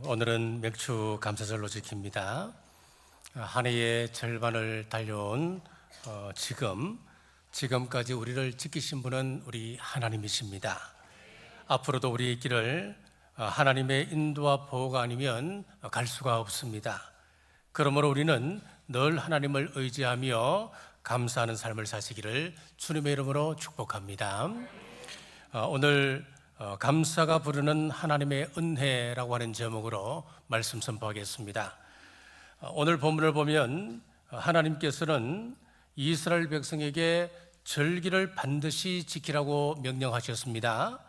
오늘은 맥주 감사절로 지킵니다. 한 해의 절반을 달려온 지금까지 우리를 지키신 분은 우리 하나님이십니다. 앞으로도 우리의 길을 하나님의 인도와 보호가 아니면 갈 수가 없습니다. 그러므로 우리는 늘 하나님을 의지하며 감사하는 삶을 사시기를 주님의 이름으로 축복합니다. 오늘 감사가 부르는 하나님의 은혜라고 하는 제목으로 말씀 선포하겠습니다. 오늘 본문을 보면 하나님께서는 이스라엘 백성에게 절기를 반드시 지키라고 명령하셨습니다.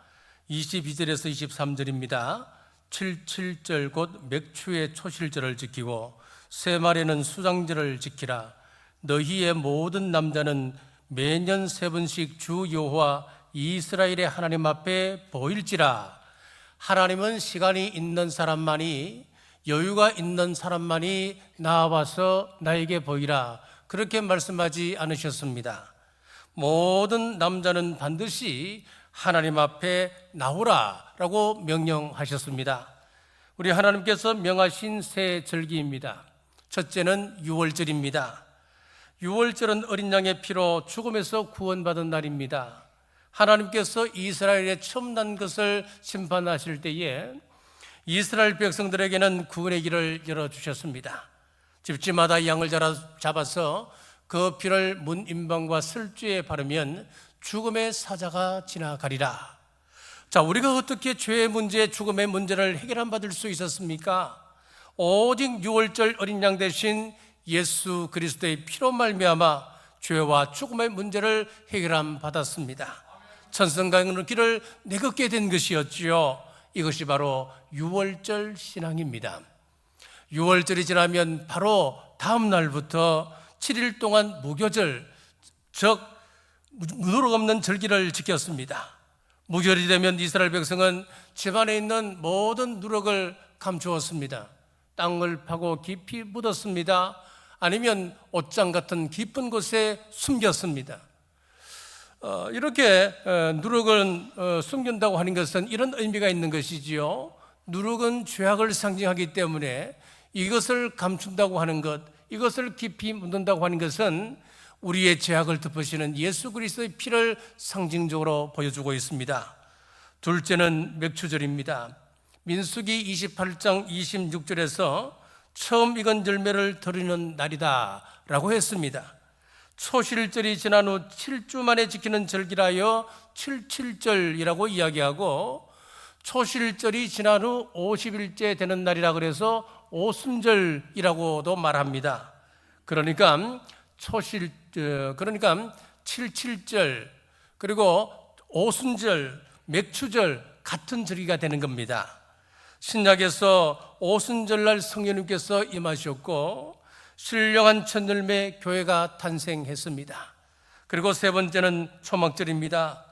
22절에서 23절입니다. 77절 곧 맥추의 초실절을 지키고 세 말에는 수장절을 지키라. 너희의 모든 남자는 매년 세 번씩 주 여호와 이스라엘의 하나님 앞에 보일지라. 하나님은 시간이 있는 사람만이, 여유가 있는 사람만이 나와서 나에게 보이라, 그렇게 말씀하지 않으셨습니다. 모든 남자는 반드시 하나님 앞에 나오라 라고 명령하셨습니다. 우리 하나님께서 명하신 세 절기입니다. 첫째는 유월절입니다. 유월절은 어린 양의 피로 죽음에서 구원받은 날입니다. 하나님께서 이스라엘에 처음 난 것을 심판하실 때에 이스라엘 백성들에게는 구원의 길을 열어주셨습니다. 집집마다 양을 잡아서 그 피를 문 임방과 슬주에 바르면 죽음의 사자가 지나가리라. 자, 우리가 어떻게 죄의 문제, 죽음의 문제를 해결한 받을 수 있었습니까? 오직 유월절 어린 양 대신 예수 그리스도의 피로 말미암아 죄와 죽음의 문제를 해결함 받았습니다. 천성강의 길을 내걷게 된 것이었지요. 이것이 바로 유월절 신앙입니다. 유월절이 지나면 바로 다음 날부터 7일 동안 무교절, 즉 누룩 없는 절기를 지켰습니다. 무교절이 되면 이스라엘 백성은 집안에 있는 모든 누룩을 감추었습니다. 땅을 파고 깊이 묻었습니다. 아니면 옷장 같은 깊은 곳에 숨겼습니다. 이렇게 누룩은 숨긴다고 하는 것은 이런 의미가 있는 것이지요. 누룩은 죄악을 상징하기 때문에 이것을 감춘다고 하는 것, 이것을 깊이 묻는다고 하는 것은 우리의 죄악을 덮으시는 예수 그리스도의 피를 상징적으로 보여주고 있습니다. 둘째는 맥추절입니다. 민수기 28장 26절에서 처음 익은 열매를 드리는 날이다 라고 했습니다. 초실절이 지난 후 7주 만에 지키는 절기라여 77절이라고 이야기하고, 초실절이 지난 후 50일째 되는 날이라 그래서 오순절이라고도 말합니다. 그러니까 77절 그리고 오순절, 맥추절 같은 절기가 되는 겁니다. 신약에서 오순절날 성령님께서 임하셨고 신령한 첫 열매 교회가 탄생했습니다. 그리고 세 번째는 초막절입니다.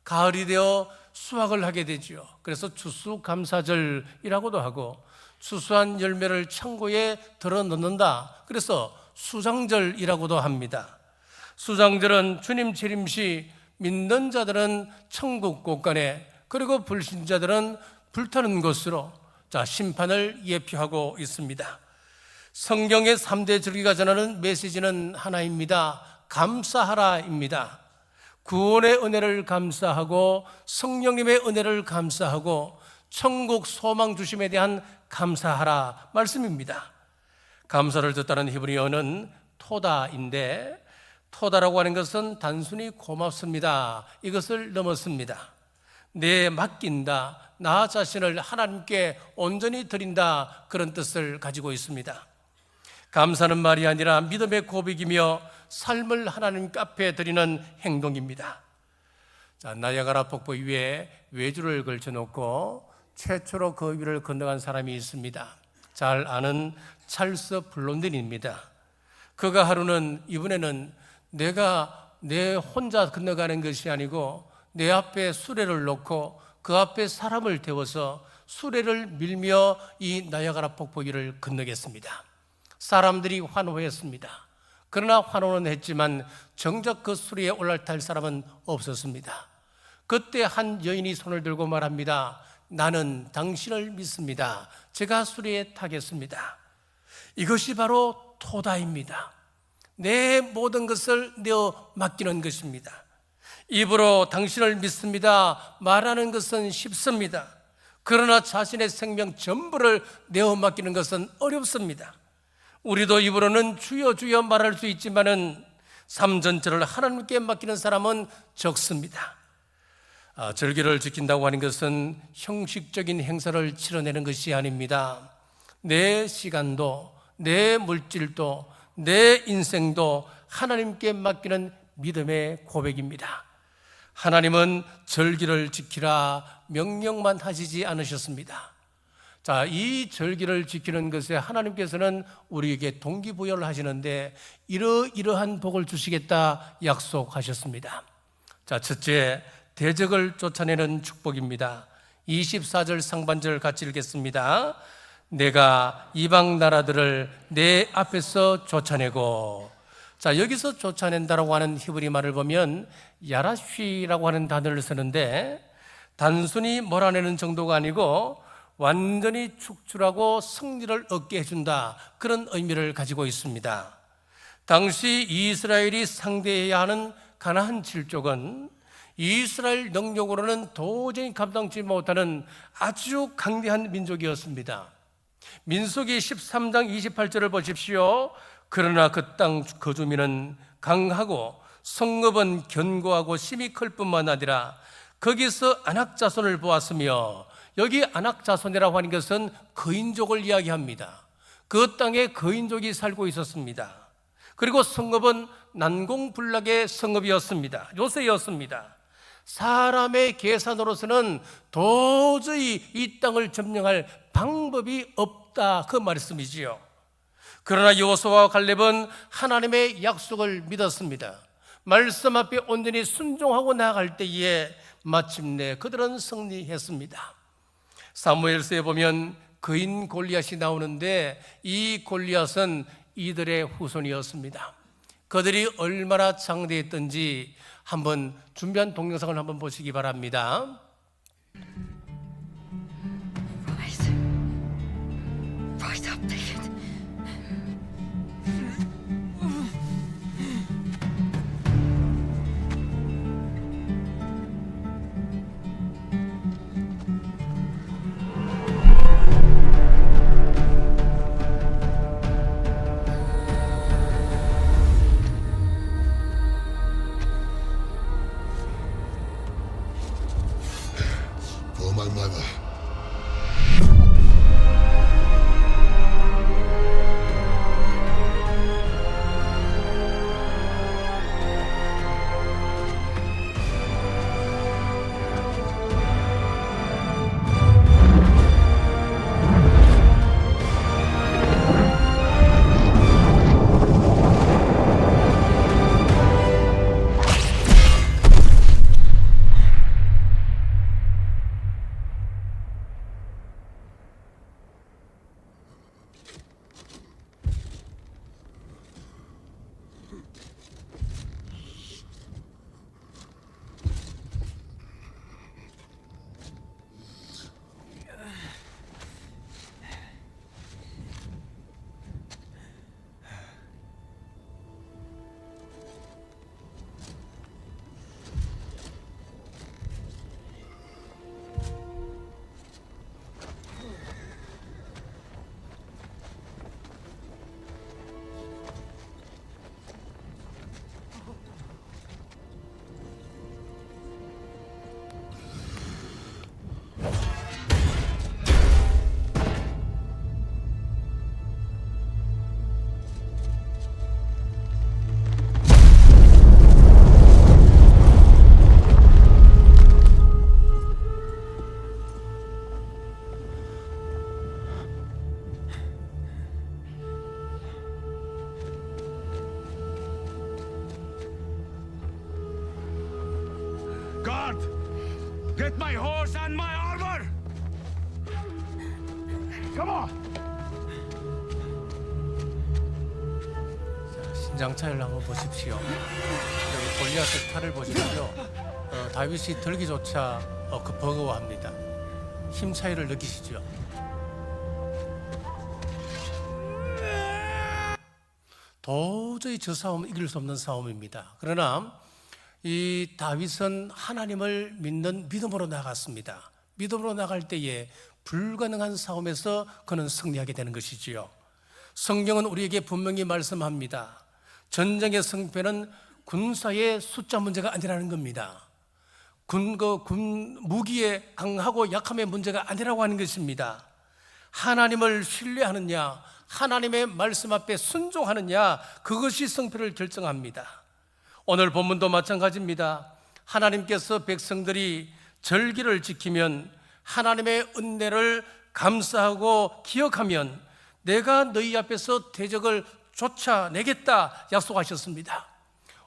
가을이 되어 수확을 하게 되죠. 그래서 추수감사절이라고도 하고, 추수한 열매를 창고에 들어 넣는다, 그래서 수장절이라고도 합니다. 수장절은 주님 재림시 믿는 자들은 천국 곳간에, 그리고 불신자들은 불타는 곳으로 심판을 예표하고 있습니다. 성경의 3대 절기가 전하는 메시지는 하나입니다. 감사하라입니다. 구원의 은혜를 감사하고 성령님의 은혜를 감사하고 천국 소망 주심에 대한 감사하라 말씀입니다. 감사를 뜻하는 히브리어는 토다인데, 토다라고 하는 것은 단순히 고맙습니다, 이것을 넘었습니다. 내 맡긴다, 나 자신을 하나님께 온전히 드린다, 그런 뜻을 가지고 있습니다. 감사는 말이 아니라 믿음의 고백이며 삶을 하나님 앞에 드리는 행동입니다. 자, 나야가라 폭포 위에 외주를 걸쳐놓고 최초로 그 위를 건너간 사람이 있습니다. 잘 아는 찰스 블론딘입니다. 그가 하루는, 이번에는 내가 내 혼자 건너가는 것이 아니고 내 앞에 수레를 놓고 그 앞에 사람을 태워서 수레를 밀며 이 나야가라 폭포 위를 건너겠습니다. 사람들이 환호했습니다. 그러나 환호는 했지만 정작 그 수레에 올라탈 사람은 없었습니다. 그때 한 여인이 손을 들고 말합니다. 나는 당신을 믿습니다. 제가 수리에 타겠습니다. 이것이 바로 토다입니다. 내 모든 것을 내어 맡기는 것입니다. 입으로 당신을 믿습니다 말하는 것은 쉽습니다. 그러나 자신의 생명 전부를 내어 맡기는 것은 어렵습니다. 우리도 입으로는 주여 주여 말할 수 있지만은 삶 전체를 하나님께 맡기는 사람은 적습니다. 절기를 지킨다고 하는 것은 형식적인 행사를 치러내는 것이 아닙니다. 내 시간도, 내 물질도, 내 인생도 하나님께 맡기는 믿음의 고백입니다. 하나님은 절기를 지키라 명령만 하시지 않으셨습니다. 자, 이 절기를 지키는 것에 하나님께서는 우리에게 동기부여를 하시는데 이러이러한 복을 주시겠다 약속하셨습니다. 자, 첫째, 대적을 쫓아내는 축복입니다. 24절 상반절 같이 읽겠습니다. 내가 이방 나라들을 내 앞에서 쫓아내고. 자, 여기서 쫓아낸다라고 하는 히브리 말을 보면 야라쉬라고 하는 단어를 쓰는데 단순히 몰아내는 정도가 아니고 완전히 축출하고 승리를 얻게 해준다, 그런 의미를 가지고 있습니다. 당시 이스라엘이 상대해야 하는 가나안 칠족은 이스라엘 능력으로는 도저히 감당치 못하는 아주 강대한 민족이었습니다. 민수기 13장 28절을 보십시오. 그러나 그 땅 거주민은 강하고 성읍은 견고하고 심히 클 뿐만 아니라 거기서 안악자손을 보았으며, 여기 안악자손이라고 하는 것은 거인족을 이야기합니다. 그 땅에 거인족이 살고 있었습니다. 그리고 성읍은 난공불락의 성읍이었습니다. 요새였습니다. 사람의 계산으로서는 도저히 이 땅을 점령할 방법이 없다, 그 말씀이지요. 그러나 여호수아와 갈렙은 하나님의 약속을 믿었습니다. 말씀 앞에 온전히 순종하고 나아갈 때에 마침내 그들은 승리했습니다. 사무엘서에 보면 거인 골리앗이 나오는데 이 골리앗은 이들의 후손이었습니다. 그들이 얼마나 장대했던지 한번 준비한 동영상을 한번 보시기 바랍니다. Rise up, David. For my mother. Guard! Get my horse and my armor! Come on! 신장차를 한번 보십시오. 여기 골리앗의 탈을 보십시오. 다윗이 들기조차 버거워합니다. 힘 차이를 느끼시죠? 도저히 저 싸움은 이길 수 없는 싸움입니다. 그러나 이 다윗은 하나님을 믿는 믿음으로 나갔습니다. 믿음으로 나갈 때에 불가능한 싸움에서 그는 승리하게 되는 것이지요. 성경은 우리에게 분명히 말씀합니다. 전쟁의 승패는 군사의 숫자 문제가 아니라는 겁니다. 무기의 강하고 약함의 문제가 아니라고 하는 것입니다. 하나님을 신뢰하느냐, 하나님의 말씀 앞에 순종하느냐, 그것이 승패를 결정합니다. 오늘 본문도 마찬가지입니다. 하나님께서 백성들이 절기를 지키면, 하나님의 은혜를 감사하고 기억하면 내가 너희 앞에서 대적을 쫓아내겠다 약속하셨습니다.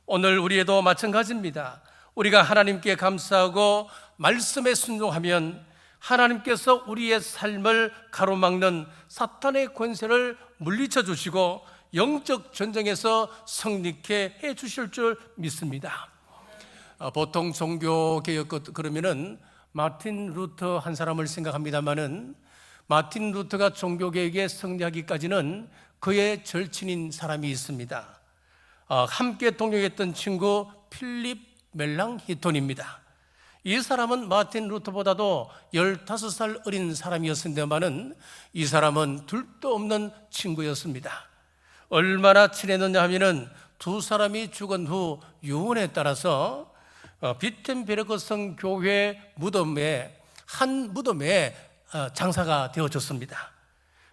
오늘 우리에도 마찬가지입니다. 우리가 하나님께 감사하고 말씀에 순종하면 하나님께서 우리의 삶을 가로막는 사탄의 권세를 물리쳐 주시고 영적 전쟁에서 승리케 해 주실 줄 믿습니다. 보통 종교개혁 그러면은 마틴 루터 한 사람을 생각합니다만은 마틴 루터가 종교개혁에 승리하기까지는 그의 절친인 사람이 있습니다. 함께 동역했던 친구 필립 멜랑히톤입니다. 이 사람은 마틴 루터보다도 15살 어린 사람이었습니다만은 이 사람은 둘도 없는 친구였습니다. 얼마나 친했느냐 하면은 두 사람이 죽은 후 유언에 따라서 비텐베르크 성 교회 무덤에 한 무덤에 장사가 되어졌습니다.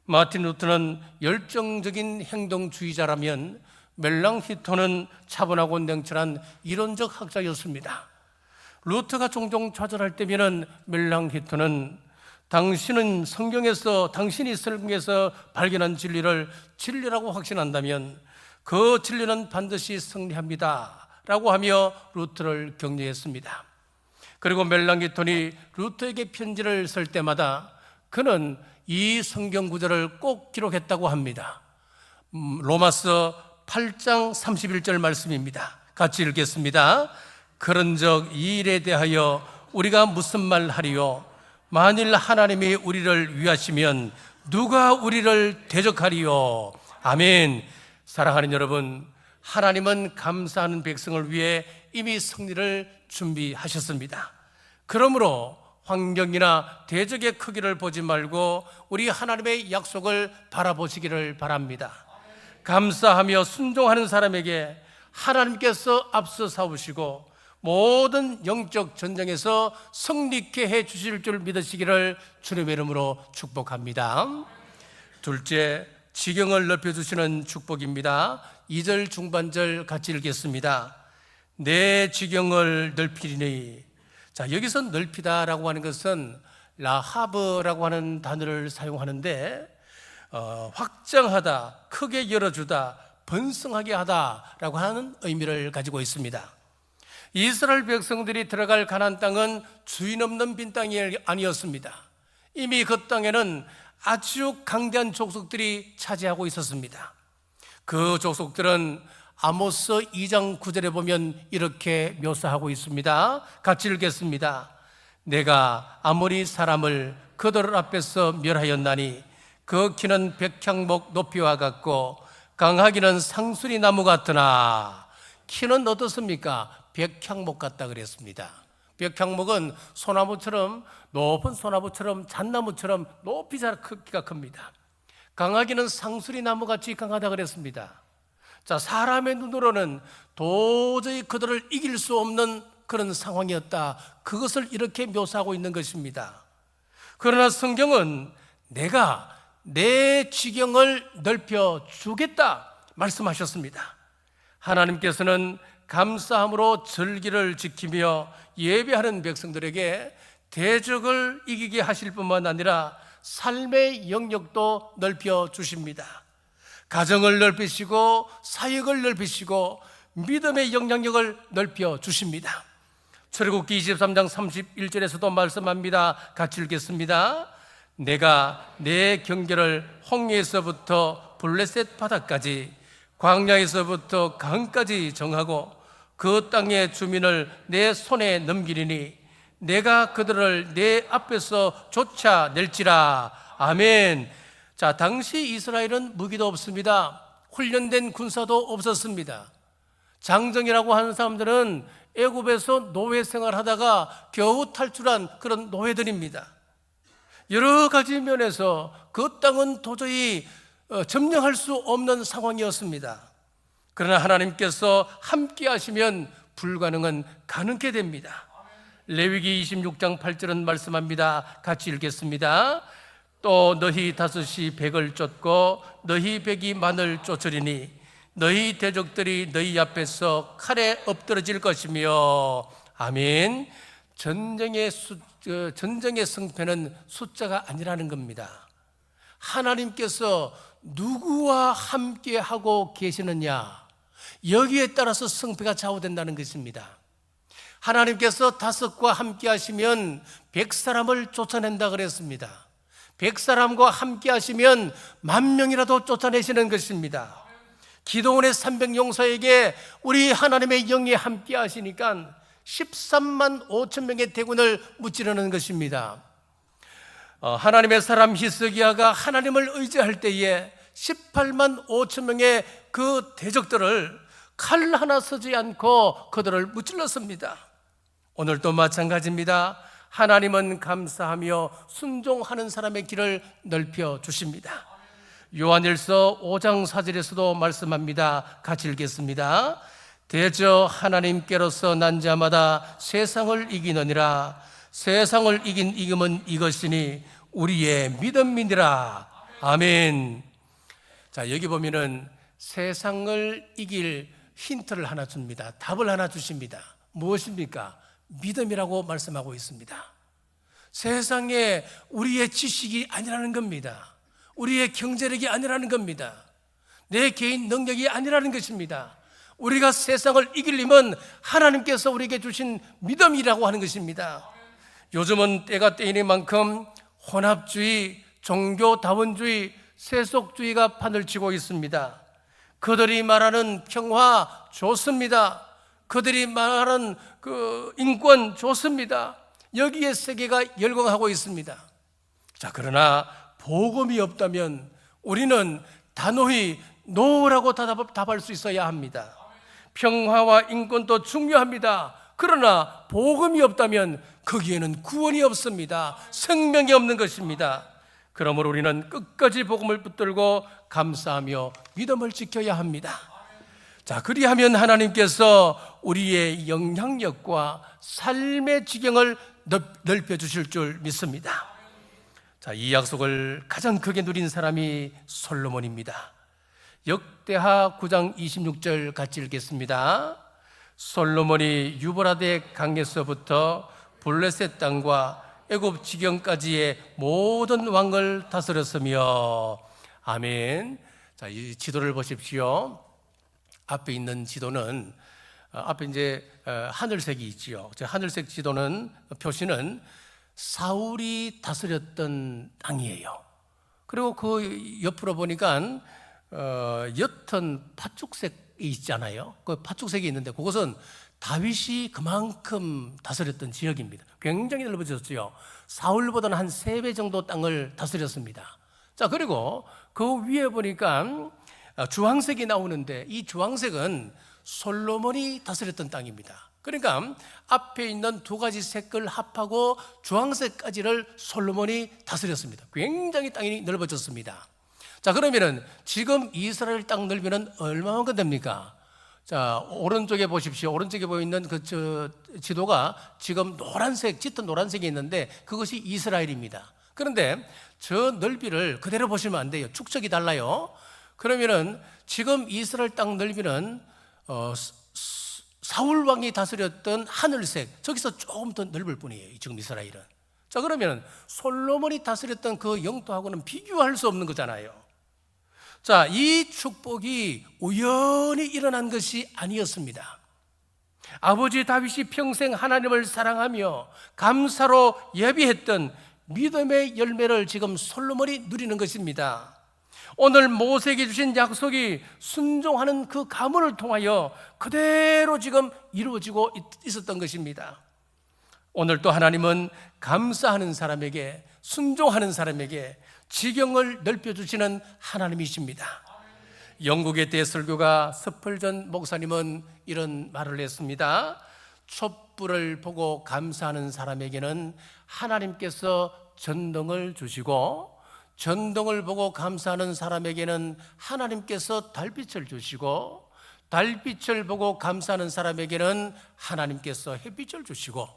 마틴 루터는 열정적인 행동주의자라면 멜랑히톤은 차분하고 냉철한 이론적 학자였습니다. 루터가 종종 좌절할 때면은 멜랑히톤은 당신이 성경에서 발견한 진리를 진리라고 확신한다면 그 진리는 반드시 승리합니다 라고 하며 루터를 격려했습니다. 그리고 멜랑히톤이 루터에게 편지를 쓸 때마다 그는 이 성경 구절을 꼭 기록했다고 합니다. 로마서 8장 31절 말씀입니다. 같이 읽겠습니다. 그런즉 이 일에 대하여 우리가 무슨 말 하리요? 만일 하나님이 우리를 위하시면 누가 우리를 대적하리요? 아멘. 사랑하는 여러분, 하나님은 감사하는 백성을 위해 이미 승리를 준비하셨습니다. 그러므로 환경이나 대적의 크기를 보지 말고 우리 하나님의 약속을 바라보시기를 바랍니다. 감사하며 순종하는 사람에게 하나님께서 앞서 싸우시고 모든 영적 전쟁에서 승리케 해 주실 줄 믿으시기를 주님의 이름으로 축복합니다. 둘째, 지경을 넓혀주시는 축복입니다. 2절 중반절 같이 읽겠습니다. 내 지경을 넓히리니. 자, 여기서 넓히다라고 하는 것은 라하브라고 하는 단어를 사용하는데 확장하다, 크게 열어주다, 번성하게 하다라고 하는 의미를 가지고 있습니다. 이스라엘 백성들이 들어갈 가나안 땅은 주인 없는 빈 땅이 아니었습니다. 이미 그 땅에는 아주 강대한 족속들이 차지하고 있었습니다. 그 족속들은 아모스 2장 9절에 보면 이렇게 묘사하고 있습니다. 같이 읽겠습니다. 내가 아모리 사람을 그들 앞에서 멸하였나니 그 키는 백향목 높이와 같고 강하기는 상수리 나무 같으나. 키는 어떻습니까? 백향목 같다 그랬습니다. 백향목은 소나무처럼, 높은 소나무처럼, 잣나무처럼 높이 자라 크기가 큽니다. 강하기는 상수리 나무같이 강하다 그랬습니다. 자, 사람의 눈으로는 도저히 그들을 이길 수 없는 그런 상황이었다. 그것을 이렇게 묘사하고 있는 것입니다. 그러나 성경은 내가 내 지경을 넓혀 주겠다 말씀하셨습니다. 하나님께서는 감사함으로 절기를 지키며 예배하는 백성들에게 대적을 이기게 하실 뿐만 아니라 삶의 영역도 넓혀 주십니다. 가정을 넓히시고 사역을 넓히시고 믿음의 영향력을 넓혀 주십니다. 출애굽기 23장 31절에서도 말씀합니다. 같이 읽겠습니다. 내가 내 경계를 홍해에서부터 블레셋 바다까지 광야에서부터 강까지 정하고 그 땅의 주민을 내 손에 넘기리니 내가 그들을 내 앞에서 쫓아낼지라. 아멘. 자, 당시 이스라엘은 무기도 없습니다. 훈련된 군사도 없었습니다. 장정이라고 하는 사람들은 애굽에서 노예 생활하다가 겨우 탈출한 그런 노예들입니다. 여러 가지 면에서 그 땅은 도저히 점령할 수 없는 상황이었습니다. 그러나 하나님께서 함께 하시면 불가능은 가능케 됩니다. 레위기 26장 8절은 말씀합니다. 같이 읽겠습니다. 또 너희 다섯이 백을 쫓고 너희 백이 만을 쫓으리니 너희 대적들이 너희 앞에서 칼에 엎드러질 것이며. 아멘. 전쟁의 승패는 숫자가 아니라는 겁니다. 하나님께서 누구와 함께 하고 계시느냐, 여기에 따라서 승패가 좌우된다는 것입니다. 하나님께서 다섯과 함께 하시면 100사람을 쫓아낸다 그랬습니다. 100사람과 함께 하시면 10,000명이라도 쫓아내시는 것입니다. 기도원의 300용사에게 우리 하나님의 영이 함께 하시니까 13만 5천 명의 대군을 무찌르는 것입니다. 하나님의 사람 히스기야가 하나님을 의지할 때에 18만 5천 명의 그 대적들을 칼 하나 쓰지 않고 그들을 무찔렀습니다. 오늘도 마찬가지입니다. 하나님은 감사하며 순종하는 사람의 길을 넓혀 주십니다. 요한일서 5장 4절에서도 말씀합니다. 같이 읽겠습니다. 대저 하나님께로서 난 자마다 세상을 이기느니라. 세상을 이긴 이김은 이것이니 우리의 믿음이니라. 아멘. 자, 여기 보면은 세상을 이길 힌트를 하나 줍니다. 답을 하나 주십니다. 무엇입니까? 믿음이라고 말씀하고 있습니다. 세상에 우리의 지식이 아니라는 겁니다. 우리의 경제력이 아니라는 겁니다. 내 개인 능력이 아니라는 것입니다. 우리가 세상을 이기려면 하나님께서 우리에게 주신 믿음이라고 하는 것입니다. 요즘은 때가 때이니만큼 혼합주의, 종교다원주의, 세속주의가 판을 치고 있습니다. 그들이 말하는 평화 좋습니다. 그들이 말하는 그 인권 좋습니다. 여기에 세계가 열광하고 있습니다. 자, 그러나 복음이 없다면 우리는 단호히 노라고 답할 수 있어야 합니다. 평화와 인권도 중요합니다. 그러나 복음이 없다면 거기에는 구원이 없습니다. 생명이 없는 것입니다. 그러므로 우리는 끝까지 복음을 붙들고 감사하며 믿음을 지켜야 합니다. 자, 그리하면 하나님께서 우리의 영향력과 삶의 지경을 넓혀 주실 줄 믿습니다. 자, 이 약속을 가장 크게 누린 사람이 솔로몬입니다. 역대하 9장 26절 같이 읽겠습니다. 솔로몬이 유브라데 강에서부터 블레셋 땅과 애굽 지경까지의 모든 왕을 다스렸으며. 아멘. 자, 이 지도를 보십시오. 앞에 있는 지도는 앞에 이제 하늘색이 있지요. 하늘색 지도는 표시는 사울이 다스렸던 땅이에요. 그리고 그 옆으로 보니까 옅은 팥죽색이 있잖아요. 그 팥죽색이 있는데 그것은 다윗이 그만큼 다스렸던 지역입니다. 굉장히 넓어졌죠. 사울보다는 한 3배 정도 땅을 다스렸습니다. 자, 그리고 그 위에 보니까 주황색이 나오는데 이 주황색은 솔로몬이 다스렸던 땅입니다. 그러니까 앞에 있는 두 가지 색을 합하고 주황색까지를 솔로몬이 다스렸습니다. 굉장히 땅이 넓어졌습니다. 자, 그러면은 지금 이스라엘 땅 넓이는 얼마만큼 됩니까? 자, 오른쪽에 보십시오. 오른쪽에 보이는 그 지도가 지금 노란색, 짙은 노란색이 있는데 그것이 이스라엘입니다. 그런데 저 넓이를 그대로 보시면 안 돼요. 축척이 달라요. 그러면은 지금 이스라엘 땅 넓이는 사울 왕이 다스렸던 하늘색, 저기서 조금 더 넓을 뿐이에요. 지금 이스라엘은. 자, 그러면 솔로몬이 다스렸던 그 영토하고는 비교할 수 없는 거잖아요. 자, 이 축복이 우연히 일어난 것이 아니었습니다. 아버지 다윗이 평생 하나님을 사랑하며 감사로 예비했던 믿음의 열매를 지금 솔로몬이 누리는 것입니다. 오늘 모세에게 주신 약속이 순종하는 그 가문을 통하여 그대로 지금 이루어지고 있었던 것입니다. 오늘 또 하나님은 감사하는 사람에게, 순종하는 사람에게 지경을 넓혀주시는 하나님이십니다. 영국의 대설교가 스펄전 목사님은 이런 말을 했습니다. 촛불을 보고 감사하는 사람에게는 하나님께서 전등을 주시고, 전등을 보고 감사하는 사람에게는 하나님께서 달빛을 주시고, 달빛을 보고 감사하는 사람에게는 하나님께서 햇빛을 주시고,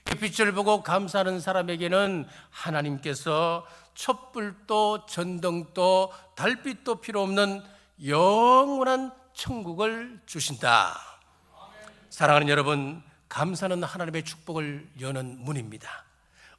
햇빛을 보고 감사하는 사람에게는 하나님께서 촛불도 전등도 달빛도 필요 없는 영원한 천국을 주신다. 사랑하는 여러분, 감사는 하나님의 축복을 여는 문입니다.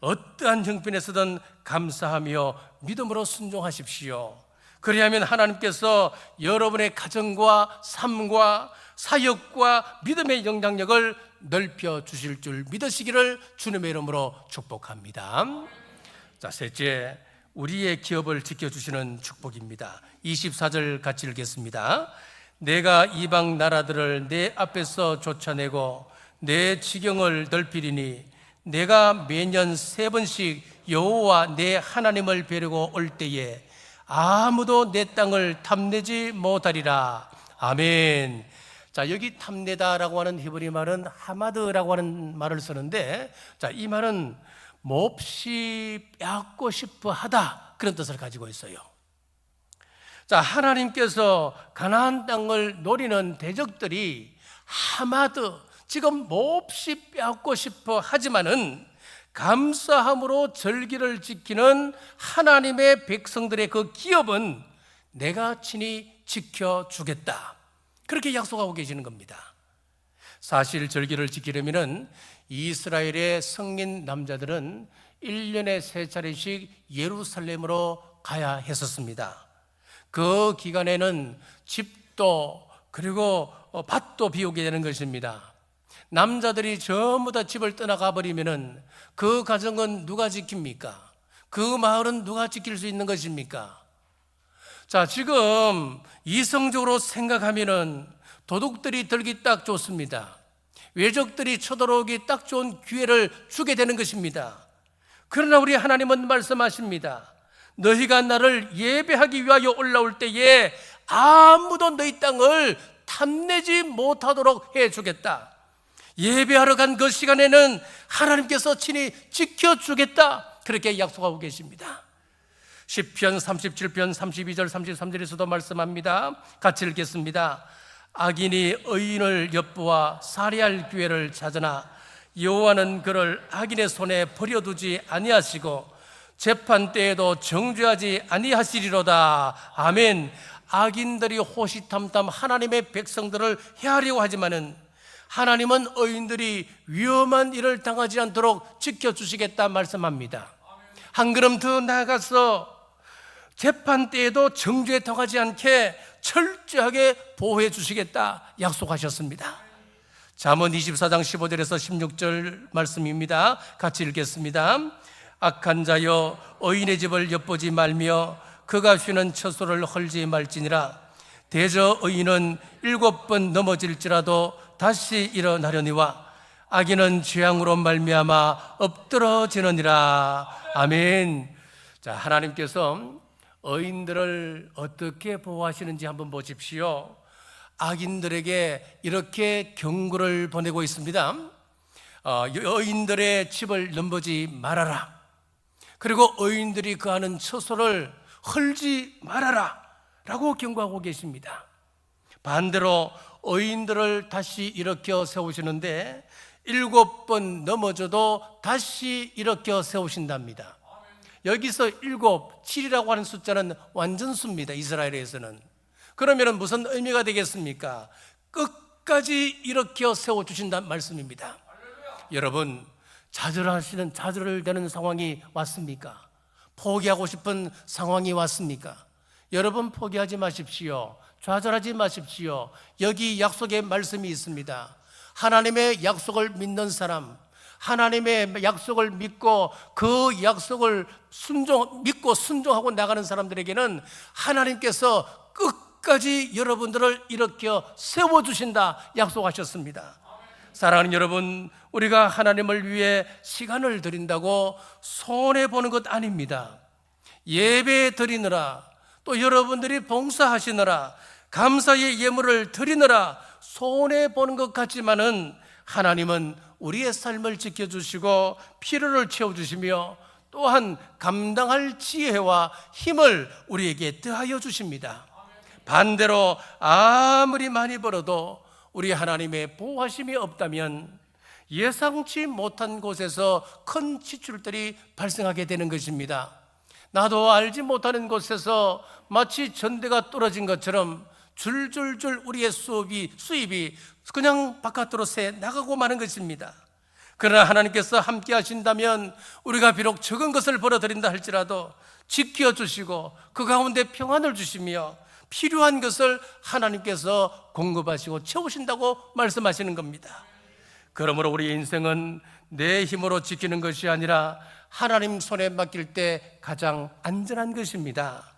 어떠한 형편에서든 감사하며 믿음으로 순종하십시오. 그리하면 하나님께서 여러분의 가정과 삶과 사역과 믿음의 영향력을 넓혀 주실 줄 믿으시기를 주님의 이름으로 축복합니다. 자, 셋째, 우리의 기업을 지켜주시는 축복입니다. 24절 같이 읽겠습니다. 내가 이방 나라들을 내 앞에서 쫓아내고 내 지경을 넓히리니 내가 매년 3번씩 여호와 내 하나님을 뵈려고 올 때에 아무도 내 땅을 탐내지 못하리라. 아멘. 자, 여기 탐내다라고 하는 히브리 말은 하마드라고 하는 말을 쓰는데, 자, 이 말은 몹시 빼앗고 싶어 하다, 그런 뜻을 가지고 있어요. 자, 하나님께서 가나안 땅을 노리는 대적들이 하마드, 지금 몹시 빼앗고 싶어 하지만은 감사함으로 절기를 지키는 하나님의 백성들의 그 기업은 내가 친히 지켜주겠다, 그렇게 약속하고 계시는 겁니다. 사실 절기를 지키려면 이스라엘의 성인 남자들은 1년에 3차례씩 예루살렘으로 가야 했었습니다. 그 기간에는 집도 그리고 밭도 비우게 되는 것입니다. 남자들이 전부 다 집을 떠나가 버리면은 그 가정은 누가 지킵니까? 그 마을은 누가 지킬 수 있는 것입니까? 자, 지금 이성적으로 생각하면은 도둑들이 들기 딱 좋습니다. 외적들이 쳐들어오기 딱 좋은 기회를 주게 되는 것입니다. 그러나 우리 하나님은 말씀하십니다. 너희가 나를 예배하기 위하여 올라올 때에 아무도 너희 땅을 탐내지 못하도록 해주겠다. 예배하러 간 그 시간에는 하나님께서 친히 지켜주겠다, 그렇게 약속하고 계십니다. 시편 37편 32절 33절에서도 말씀합니다. 같이 읽겠습니다. 악인이 의인을 엿보아 살해할 기회를 찾으나 여호와는 그를 악인의 손에 버려두지 아니하시고 재판 때에도 정죄하지 아니하시리로다. 아멘. 악인들이 호시탐탐 하나님의 백성들을 해하려고 하지만은 하나님은 의인들이 위험한 일을 당하지 않도록 지켜주시겠다 말씀합니다. 한 걸음 더 나아가서 재판 때에도 정죄에 당하지 않게 철저하게 보호해 주시겠다 약속하셨습니다. 잠언 24장 15절에서 16절 말씀입니다. 같이 읽겠습니다. 악한 자여 의인의 집을 엿보지 말며 그가 쉬는 처소를 헐지 말지니라. 대저 의인은 7번 넘어질지라도 다시 일어나려니와 악인은 재앙으로 말미암아 엎드러지느니라. 아멘. 자, 하나님께서 의인들을 어떻게 보호하시는지 한번 보십시오. 악인들에게 이렇게 경고를 보내고 있습니다. 의인들의 집을 넘보지 말아라. 그리고 의인들이 거하는 처소를 헐지 말아라 라고 경고하고 계십니다. 반대로 의인들을 다시 일으켜 세우시는데 7번 넘어져도 다시 일으켜 세우신답니다. 여기서 7, 7이라고 하는 숫자는 완전수입니다. 이스라엘에서는. 그러면 무슨 의미가 되겠습니까? 끝까지 일으켜 세워주신다는 말씀입니다. 여러분, 좌절되는 상황이 왔습니까? 포기하고 싶은 상황이 왔습니까? 여러분, 포기하지 마십시오. 좌절하지 마십시오. 여기 약속의 말씀이 있습니다. 하나님의 약속을 믿는 사람, 하나님의 약속을 믿고 그 약속을 믿고 순종하고 나가는 사람들에게는 하나님께서 끝까지 여러분들을 일으켜 세워주신다 약속하셨습니다. 사랑하는 여러분, 우리가 하나님을 위해 시간을 드린다고 손해보는 것 아닙니다. 예배 드리느라, 또 여러분들이 봉사하시느라 감사의 예물을 드리느라 손해보는 것 같지만은 하나님은 우리의 삶을 지켜주시고 필요를 채워주시며 또한 감당할 지혜와 힘을 우리에게 더하여 주십니다. 반대로 아무리 많이 벌어도 우리 하나님의 보호하심이 없다면 예상치 못한 곳에서 큰 지출들이 발생하게 되는 것입니다. 나도 알지 못하는 곳에서 마치 전대가 떨어진 것처럼 줄줄줄 우리의 수입이 그냥 바깥으로 새 나가고 마는 것입니다. 그러나 하나님께서 함께 하신다면 우리가 비록 적은 것을 벌어들인다 할지라도 지켜주시고 그 가운데 평안을 주시며 필요한 것을 하나님께서 공급하시고 채우신다고 말씀하시는 겁니다. 그러므로 우리 인생은 내 힘으로 지키는 것이 아니라 하나님 손에 맡길 때 가장 안전한 것입니다.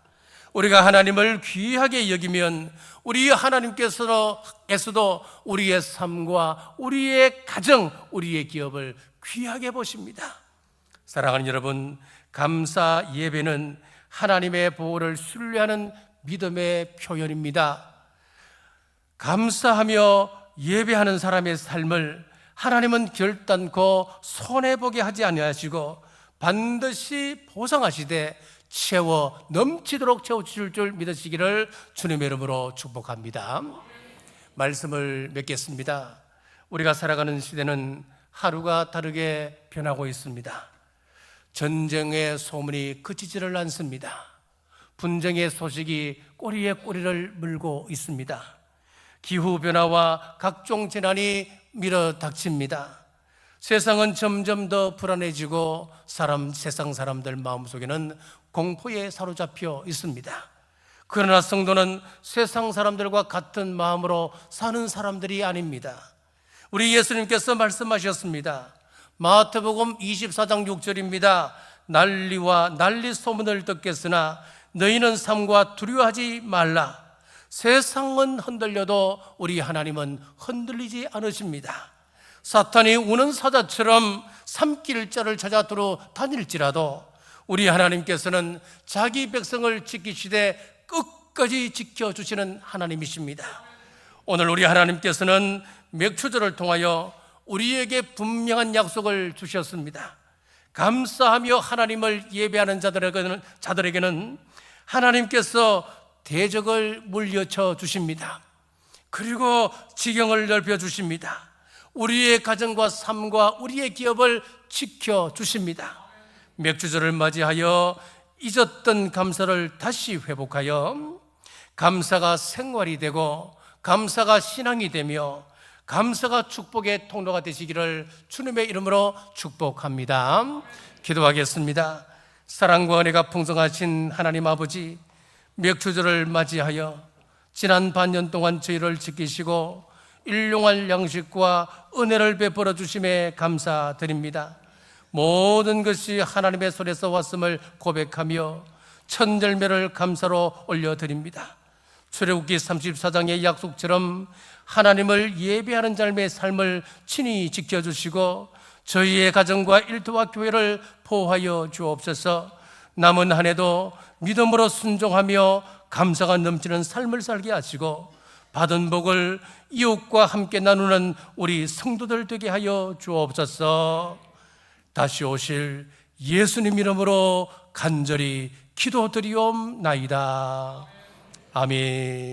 우리가 하나님을 귀하게 여기면 우리 하나님께서도 우리의 삶과 우리의 가정, 우리의 기업을 귀하게 보십니다. 사랑하는 여러분, 감사 예배는 하나님의 보호를 신뢰하는 믿음의 표현입니다. 감사하며 예배하는 사람의 삶을 하나님은 결단코 손해보게 하지 아니하시고 반드시 보상하시되 채워 넘치도록 채워주실 줄 믿으시기를 주님의 이름으로 축복합니다. 말씀을 맺겠습니다. 우리가 살아가는 시대는 하루가 다르게 변하고 있습니다. 전쟁의 소문이 그치지를 않습니다. 분쟁의 소식이 꼬리에 꼬리를 물고 있습니다. 기후변화와 각종 재난이 밀어닥칩니다. 세상은 점점 더 불안해지고 세상 사람들 마음속에는 공포에 사로잡혀 있습니다. 그러나 성도는 세상 사람들과 같은 마음으로 사는 사람들이 아닙니다. 우리 예수님께서 말씀하셨습니다. 마태복음 24장 6절입니다. 난리와 난리 소문을 듣겠으나 너희는 삼가 두려워하지 말라. 세상은 흔들려도 우리 하나님은 흔들리지 않으십니다. 사탄이 우는 사자처럼 삼킬자를 찾아 다닐지라도 우리 하나님께서는 자기 백성을 지키시되 끝까지 지켜주시는 하나님이십니다. 오늘 우리 하나님께서는 맥추절을 통하여 우리에게 분명한 약속을 주셨습니다. 감사하며 하나님을 예배하는 자들에게는 하나님께서 대적을 물리쳐 주십니다. 그리고 지경을 넓혀 주십니다. 우리의 가정과 삶과 우리의 기업을 지켜 주십니다. 맥주절을 맞이하여 잊었던 감사를 다시 회복하여 감사가 생활이 되고 감사가 신앙이 되며 감사가 축복의 통로가 되시기를 주님의 이름으로 축복합니다. 기도하겠습니다. 사랑과 은혜가 풍성하신 하나님 아버지, 맥주절을 맞이하여 지난 반년 동안 저희를 지키시고 일용할 양식과 은혜를 베풀어 주심에 감사드립니다. 모든 것이 하나님의 손에서 왔음을 고백하며 천절매를 감사로 올려드립니다. 출애굽기 34장의 약속처럼 하나님을 예배하는 삶의 삶을 친히 지켜주시고 저희의 가정과 일터와 교회를 보호하여 주옵소서. 남은 한 해도 믿음으로 순종하며 감사가 넘치는 삶을 살게 하시고 받은 복을 이웃과 함께 나누는 우리 성도들 되게 하여 주옵소서. 다시 오실 예수님 이름으로 간절히 기도드리옵나이다. 아멘.